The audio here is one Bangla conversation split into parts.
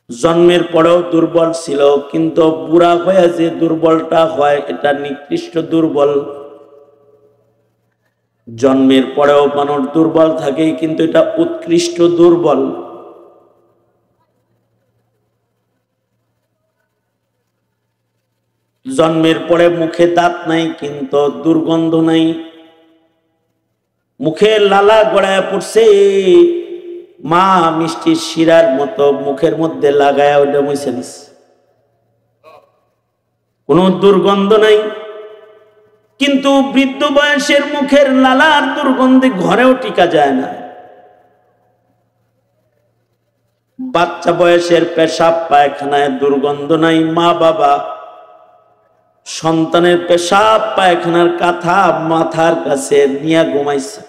জন্মের পরেও দুর্বল ছিল, কিন্তু বুড়া হয়ে যে দুর্বলটা হয় এটা নিকৃষ্ট দুর্বল। জন্মের পরেও মানুষ দুর্বল থাকে, কিন্তু এটা উৎকৃষ্ট দুর্বল। জন্মের পরে মুখে দাঁত নাই, কিন্তু দুর্গন্ধ নাই। মুখে লালা গড়ায় পড়ছে, মা মিষ্টির শিরার মতো মুখের মধ্যে লাগায় ওটা মুছে দিচ্ছে, কোনো দুর্গন্ধ নাই। কিন্তু বৃদ্ধ বয়সের মুখের লালার দুর্গন্ধে ঘরেও টিকা যায় না। বাচ্চা বয়সের পেশাব পায়খানায় দুর্গন্ধ নাই। মা বাবা সন্তানের পেশাব পায়খানার কাঁথা মাথার কাছে নিয়ে ঘুমাইছে,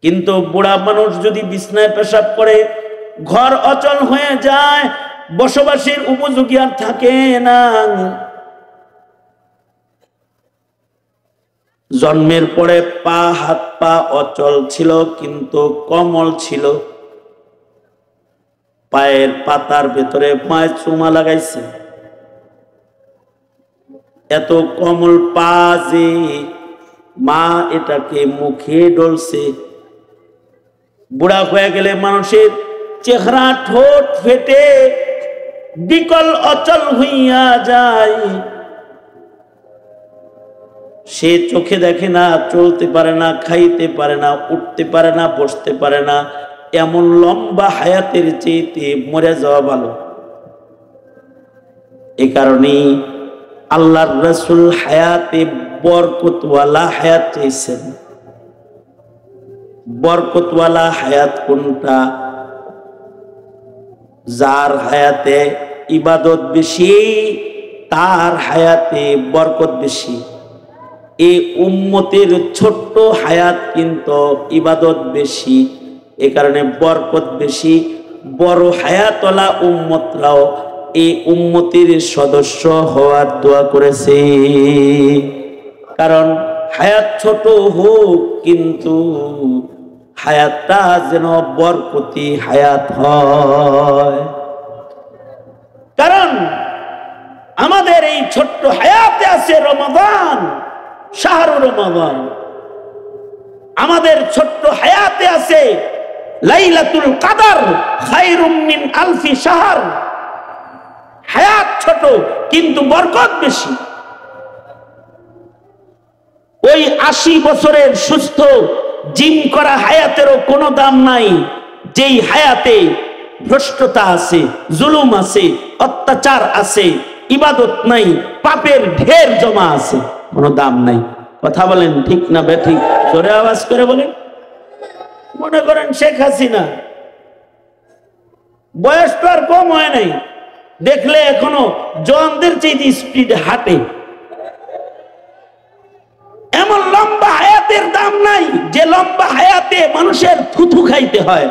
কিন্তু বুড়া মানুষ যদি বিছনায় পেশাব করে ঘর অচল হয়ে যায়, বসবাসের উপযোগী আর থাকে না। জন্মের পরে পা হাত পা অচল ছিল, কিন্তু কোমল ছিল। পায়ের পাতার ভেতরে মায়ের চুমা লাগাইছে, এত কোমল পা যে মা এটাকে মুখে ডলছে। বুড়া হয়ে গেলে মানুষের চেহারা ঠোঁট ফেটে বিকল অচল হইয়া যায়। সে চোখে দেখে না, চলতে পারে না, খাইতে পারে না, উঠতে পারে না, বসতে পারে না। এমন লম্বা হায়াতের চেয়েতে মরে যাওয়া ভালো। এ কারণেই আল্লাহর রাসূল হায়াতে বরকতওয়ালা হায়াত চাইছেন। বরকতওয়ালা হায়াত কোনটা? যার হায়াতে ইবাদত বেশি তার হায়াতে বরকত বেশি। এই উম্মতের ছোট্ট হায়াত কিন্তু ইবাদত বেশি, এ কারণে বরকত বেশি। বড় হায়াতওয়ালা উম্মতরাও এই উম্মতের সদস্য হওয়ার দোয়া করেছে। কারণ হায়াত ছোট হোক, কিন্তু হায়াতটা যেন বরকতি হায়াত হয়। কারণ আমাদের এই ছোট্ট হায়াতে আছে রমাদান, শাহরুর রমাদান। আমাদের ছোট্ট হায়াতে আছে লাইলাতুল কদর খায়রুম মিন আলফি শাহর। হায়াত ছোট কিন্তু বরকত বেশি। ওই 80 বছরের সুস্থ জিম করা হায়াতেরও কোনো দাম নাই, যেই হায়াতে ভ্রষ্টতা আছে, জুলুম আছে, অত্যাচার আছে, ইবাদত নাই, পাপের ঢের জমা আছে, কোনো দাম নাই। কথা বলেন ঠিক না বেঠিক? জোরে আওয়াজ করে বলেন। মনে করেন শেখ হাসিনা বয়স তো আর কম হয় নাই, দেখলে এখনো জওয়ানদের চেয়ে স্পিড হাঁটে। এমন লম্বা হায়াতের দাম নাই, যে লম্বা হায়াতে মানুষের থুথু খাইতে হয়,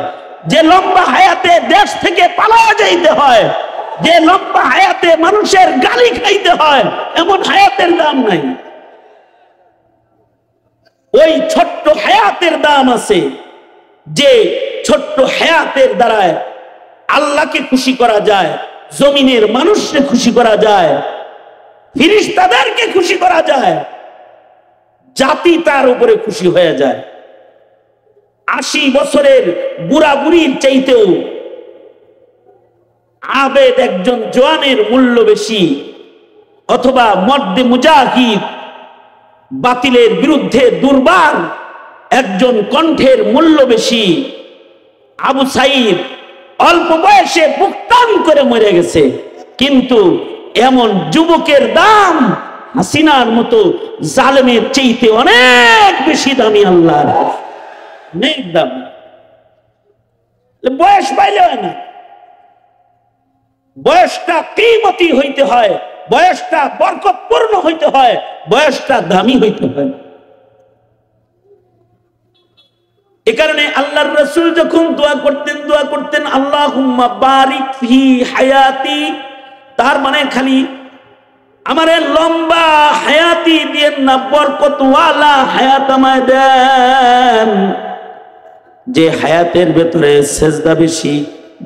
যে লম্বা হায়াতে দেশ থেকে পালায়া যাইতে হয়, যে লম্বা হায়াতে মানুষের গালি খাইতে হয়, এমন হায়াতের দাম নাই। ওই ছোট্ট হায়াতের দাম আছে, যে ছোট্ট হায়াতের দ্বারায় আল্লাহকে খুশি করা যায়, জমিনের মানুষকে খুশি করা যায়, ফেরেশতাদেরকে খুশি করা যায়, জাতি তার উপরে খুশি হয়ে যায়। 80 বছরের বুড়া বুড়ির চাইতেও আবেদ একজন জওয়ানের মূল্য বেশি, অথবা মর্দে মুজাহিদ বাতিলের বিরুদ্ধে দুর্বার একজন কণ্ঠের মূল্য বেশি। আবু সাইদ অল্প বয়সে বুকটান করে মরে গেছে, কিন্তু এমন যুবকের দাম হাসিনার মতো জালেমের চাইতে অনেক বেশি দামি আল্লাহর, অনেক দাম। বয়স পাইলে হয় না, বয়সটা কিমতি হইতে হয়, বয়সটা বরকতপূর্ণ হইতে হয়, বয়সটা দামি হইতে হয়। এ কারণে আল্লাহর রাসূল যখন দোয়া করতেন আল্লাহুম্মা বারিক ফি হায়াতি, তার মানে খালি আমারে লম্বা হায়াতি দিয়েন না, বরকতওয়ালা হায়াত আমায় দেন। যে হায়াতের ভেতরে সেজদা বেশি,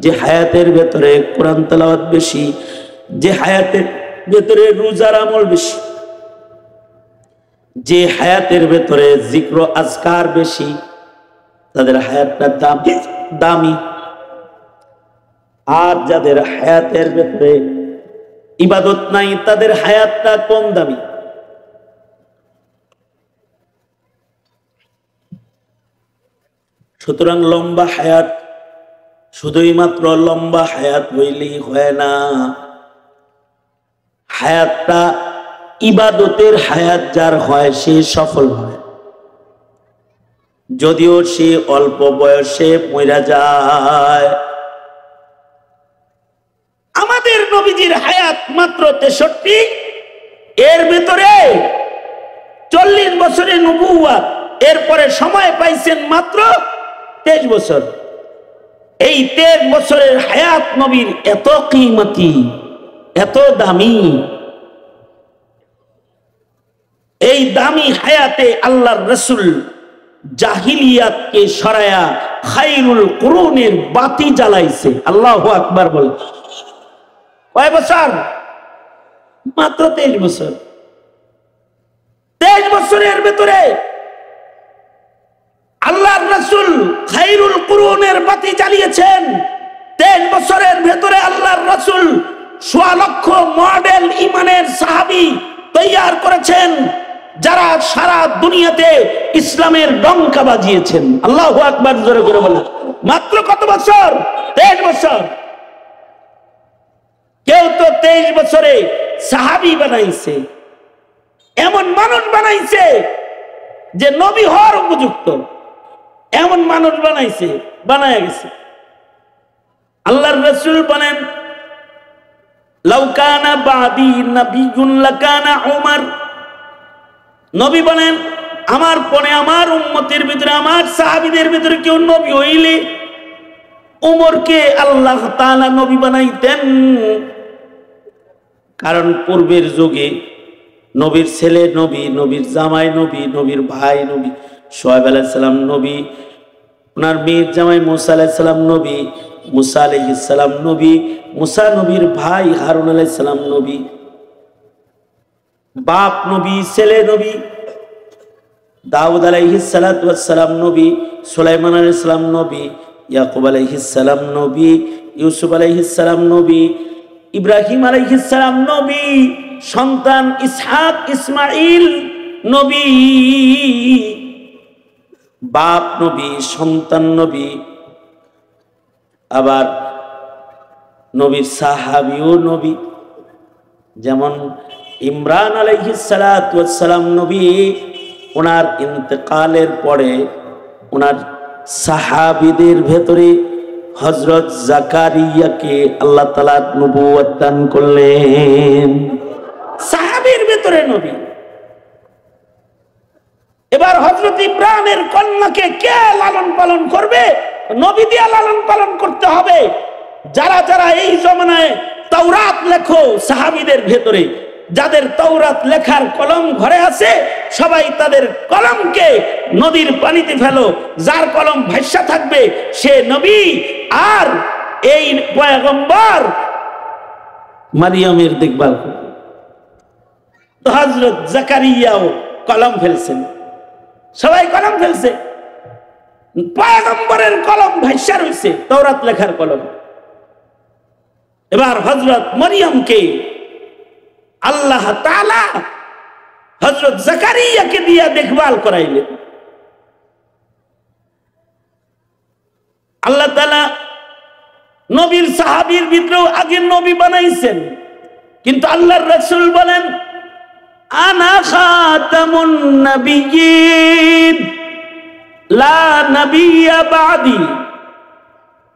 যে হায়াতের ভেতরে কোরআন তেলাওয়াত বেশি, যে হায়াতের ভেতরে রোজার আমল বেশি, যে হায়াতের ভেতরে জিক্র আজকার বেশি, তাদের হায়াতটা দামি। আর যাদের হায়াতের ভেতরে ইবাদত নাই তাদের হায়াতটা কম দামি। সুতরাং লম্বা হায়াত শুধুই মাত্র লম্বা হায়াত হইলেই হয় না, হায়াতটা ইবাদতের হায়াত যার হয় সে সফল হয়। যদিও সে অল্প বয়সে মইরা যায়। আমাদের নবীজির হায়াত মাত্র 63, এর ভেতরে 40 বছরের নবুয়ত, এরপরে সময় পাইছেন মাত্র 23 বছর। এই 23 বছরের হায়াত নবীর এত কিমতি, এত দামি। এই দামি হায়াতে আল্লাহর রাসূল জাহিলিয়াতকে সরায়া খায়রুল কুরুনের বাতি জ্বালাইছে। আল্লাহু আকবার বলে। কয় বছর? মাত্র 23 বছর। 23 বছরের ভেতরে আল্লাহর রাসূল খায়রুল কুরুনের বাতি জ্বালিয়েছেন। 23 বছরের ভেতরে আল্লাহর রাসূল 1.25 লক্ষ মডেল ইমানের সাহাবী তৈয়ার করেছেন, যারা সারা দুনিয়াতে ইসলামের ডঙ্কা বাজিয়েছেন। আল্লাহু আকবার জোরে করে বলেন। মাত্র কত বছর? 23 বছর। কেউ তো 23 বছরে সাহাবী বানাইছে, এমন মানুষ বানাইছে যে নবী হওয়ার উপযুক্ত, এমন মানুষ বানাইছে, বানায় গেছে। আল্লাহর রাসূল বলেন, লাউ কানা বাদি নবিয়্যুন লাকানা উমর। নবী বলেন, আমার পরে আমার উম্মতের ভিতরে, আমার সাহাবীদের ভিতরে কেউ নবী হইলে উমরকে আল্লাহ তাআলা নবী বানাইতেন। কারণ পূর্বের যুগে নবীর ছেলে নবী, নবীর জামাই নবী, নবীর ভাই নবী, শুআয়ব আলাইহিস সালাম নবী, ওনার মেয়ের জামাই মুসা আলাইহিস সালাম নবী, মুসা আলাইহিস সালাম নবী, মুসা নবীর ভাই হারুন আলাইহিস সালাম নবী, বাপ নবী, ছেলে নবী, দাউদ আলাইহিস সালাতু ওয়াস সালাম নবী, সুলাইমান আলাইহিস সালাম নবী, ইয়াকুব আলাইহিস সালাম নবী, ইউসুফ আলাইহিস সালাম নবী, ইব্রাহিম আলাইহিস সালাম নবী, সন্তান ইসহাক ইসমাইল নবী, বাপ নবী, সন্তান নবী, আবার নবীর সাহাবীও নবী। যেমন ইমরান আলাইহিস সালাতু ওয়াস সালাম নবী, ওনার ইন্তেকালের পরে ওনার সাহাবীদের ভেতরে হযরত জাকারিয়াকে আল্লাহ তাআলা নবুয়ত দান করলেন। সাহাবীর ভেতরে নবী। এবার হযরত ইমরানের কন্যাকে কে লালন পালন করবে? নবী দিয়ে লালন পালন করতে হবে। যারা যারা এই জমানায় তাওরাত লেখো সাহাবীদের ভেতরে, যাদের তাওরাত লেখার কলম ঘরে আছে, সবাই তাদের কলমকে নদীর পানিতে ফেলো। যার কলম ভাইসা থাকবে সে নবী, আর এই পয়গম্বর মারিয়ামের দেখভাল করবে। তো হযরত জাকারিয়াও কলম ফেলছেন, সবাই কলম ফেলছে, পয়গম্বরের কলম ভাইসা রইছে, তাওরাত লেখার কলম। এবার হযরত মারিয়ামকে আল্লাহ তাআলা হযরত জাকারিয়াকে দিয়া দেখভাল করাইলেন। আল্লাহ তাআলা নবীর সাহাবীর ভিতরেও আগে নবী বানাইছেন, কিন্তু আল্লাহর রাসূল বলেন, আনা খাতামুন নবিয়্যিন লা নবিয়্যা বাদি।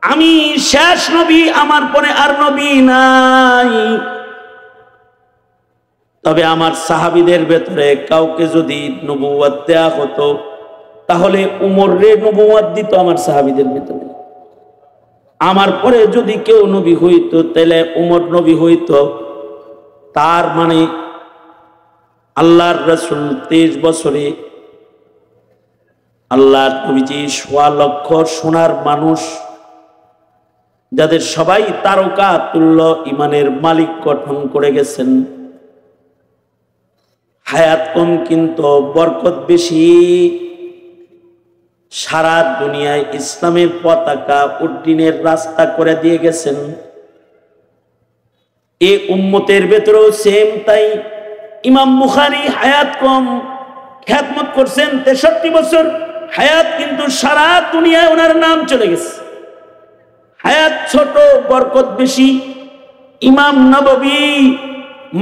আমি শেষ নবী, আমার পরে আর নবী নাই। তবে আমার সাহাবীদের ভেতরে কাউকে যদি নবুয়ত দেয়া হতো, তাহলে উমরে নবুয়ত দিত আমার সাহাবীদের ভেতরে। আমার পরে যদি কেউ নবী হইতো তাহলে উমর নবী হইতো। তার মানে আল্লাহর রাসূল 23 বছরে আল্লাহর নবীজি 1.25 লক্ষ সোনার মানুষ যাদের সবাই তারকা তুল্য ইমানের মালিক গঠন করে গেছেন। হায়াত কম কিন্তু বরকত বেশি। সারা দুনিয়ায় ইসলামের পতাকা উড্ডীনের রাস্তা করে দিয়ে গেছেন। এই উম্মতের ভেতরেও সেম তাই। ইমাম বুখারী হায়াত কম, খিদমত করছেন 63 বছর, হায়াত কিন্তু সারা দুনিয়ায় ওনার নাম চলে গেছে। হায়াত ছোট, বরকত বেশি। ইমাম নববী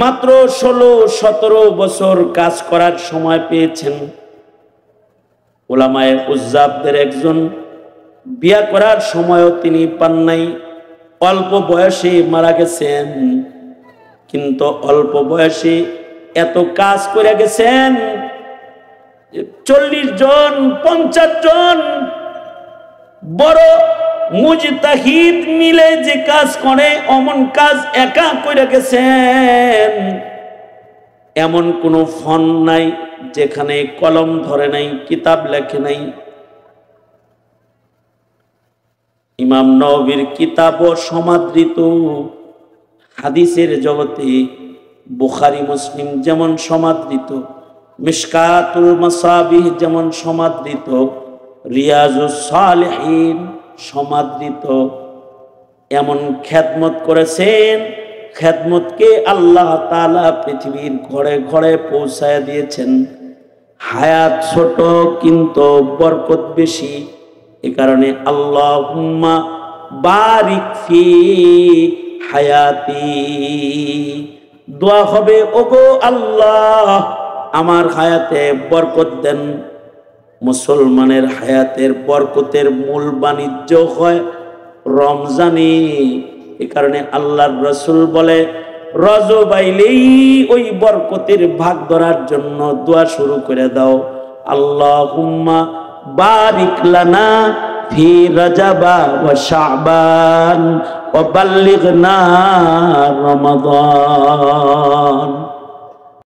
মাত্র 16-17 বছর কাজ করার সময় পেয়েছেন। উলামায়ে উজ্জাবদের একজন, বিয়া করার সময়ও তিনি পান নাই। অল্প বয়সে মারা গেছেন, কিন্তু অল্প বয়সে এত কাজ করে গেছেন। 40 জন 50 জন বড় মুজতাহিদ মিলে যে কাজ করে অমন কাজ একা করে গেছেন। এমন কোনো ফন নাই যেখানে কলম ধরে নাই, কিতাব লেখে নাই। ইমাম নববীর কিতাবও সমাদৃত। হাদিসের জগতে বুখারী মুসলিম যেমন সমাদৃত, মিশকাতুল মাসাবিহ যেমন সমাদৃত, রিয়াজুস সালিহিন সমাদৃত, এমন খিদমত করেছেন। খিদমতকে আল্লাহ তাআলা পৃথিবীর ঘরে ঘরে পৌঁছায় দিয়েছেন। হায়াত ছোট কিন্তু বরকত বেশি। এ কারণে আল্লাহুম্মা বারিক ফি হায়াতি, দোয়া হবে, ওগো আল্লাহ আমার হায়াতে বরকত দেন। মুসলমানের হায়াতের বরকতের মূল বাণিজ্য হয় রমজানে। এ কারণে আল্লাহর রাসূল বলে, রজব আইলেই ওই বরকতের ভাগ ধরার জন্য দোয়া শুরু করে দাও, আল্লাহুম্মা বারিক লানা ফি রাজাবা ওয়া শাবান ওয়া বাল্লিগনা রমাদান।